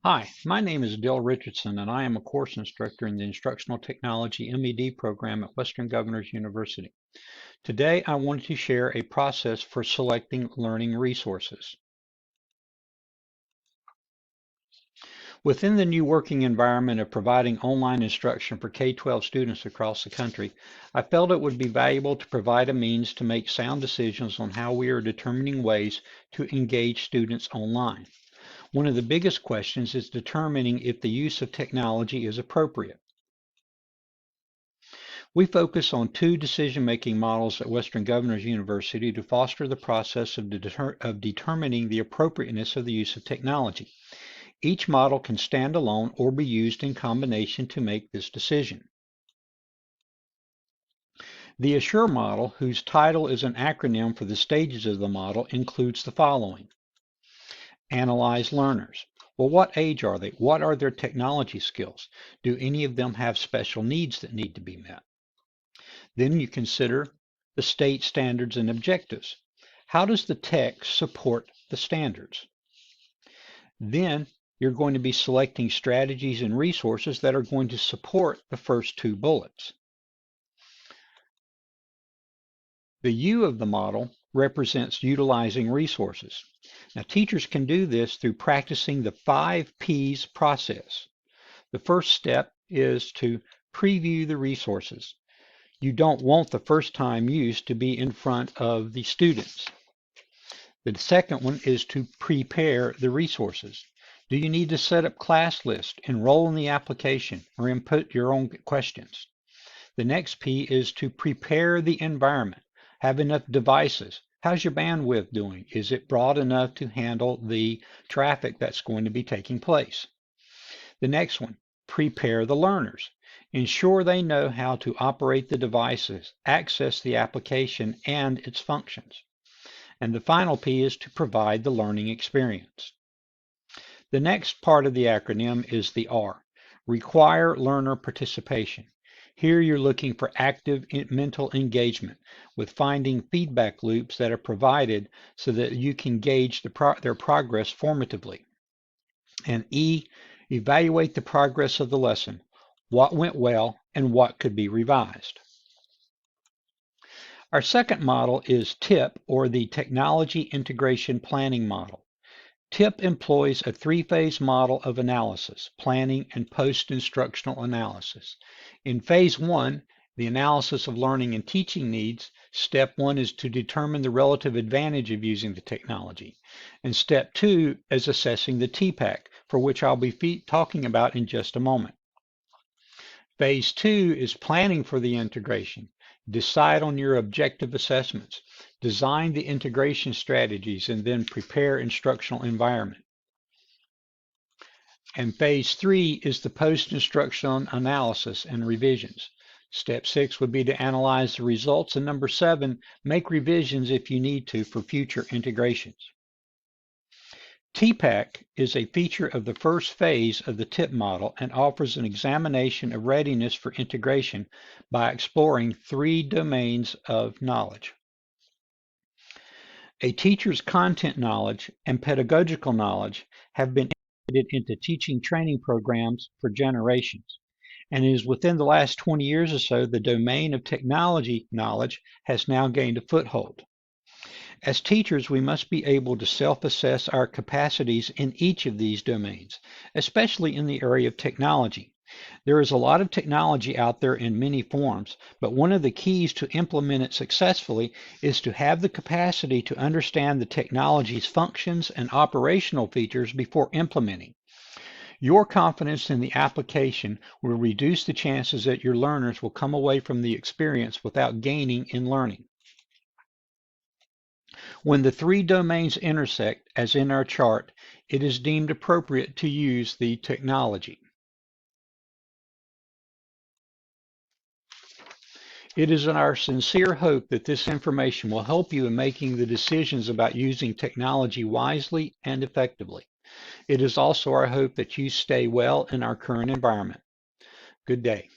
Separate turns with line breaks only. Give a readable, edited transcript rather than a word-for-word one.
Hi, my name is Richardson, and I am a course instructor in the Instructional Technology MED program at Western Governors University. Today, I wanted to share a process for selecting learning resources. Within the new working environment of providing online instruction for K-12 students across the country, I felt it would be valuable to provide a means to make sound decisions on how we are determining ways to engage students online. One of the biggest questions is determining if the use of technology is appropriate. We focus on two decision-making models at Western Governors University to foster the process of determining the appropriateness of the use of technology. Each model can stand alone or be used in combination to make this decision. The Assure model, whose title is an acronym for the stages of the model, includes the following. Analyze learners. Well, what age are they? What are their technology skills? Do any of them have special needs that need to be met? Then you consider the state standards and objectives. How does the text support the standards? Then you're going to be selecting strategies and resources that are going to support the first two bullets. The U of the model represents utilizing resources. Now, teachers can do this through practicing the 5 P's process. The first step is to preview the resources. You don't want the first time use to be in front of the students. The second one is to prepare the resources. Do you need to set up class lists, enroll in the application, or input your own questions? The next P is to prepare the environment. Have enough devices. How's your bandwidth doing? Is it broad enough to handle the traffic that's going to be taking place? The next one, prepare the learners. Ensure they know how to operate the devices, access the application, and its functions. And the final P is to provide the learning experience. The next part of the acronym is the R, require learner participation. Here you're looking for active mental engagement with finding feedback loops that are provided so that you can gauge their progress formatively. And E, evaluate the progress of the lesson, what went well and what could be revised. Our second model is TIP, or the Technology Integration Planning Model. TIP employs a 3-phase model of analysis, planning, and post-instructional analysis. In phase 1, the analysis of learning and teaching needs, step 1 is to determine the relative advantage of using the technology. And step 2 is assessing the TPAC, for which I'll be talking about in just a moment. Phase 2 is planning for the integration. Decide on your objective assessments. Design the integration strategies and then prepare instructional environment. And phase 3 is the post-instructional analysis and revisions. Step 6 would be to analyze the results, and number 7, make revisions if you need to for future integrations. TPAC is a feature of the first phase of the TIP model and offers an examination of readiness for integration by exploring 3 domains of knowledge. A teacher's content knowledge and pedagogical knowledge have been integrated into teaching training programs for generations. And it is within the last 20 years or so, the domain of technology knowledge has now gained a foothold. As teachers, we must be able to self-assess our capacities in each of these domains, especially in the area of technology. There is a lot of technology out there in many forms, but one of the keys to implement it successfully is to have the capacity to understand the technology's functions and operational features before implementing. Your confidence in the application will reduce the chances that your learners will come away from the experience without gaining in learning. When the 3 domains intersect, as in our chart, it is deemed appropriate to use the technology. It is our sincere hope that this information will help you in making the decisions about using technology wisely and effectively. It is also our hope that you stay well in our current environment. Good day.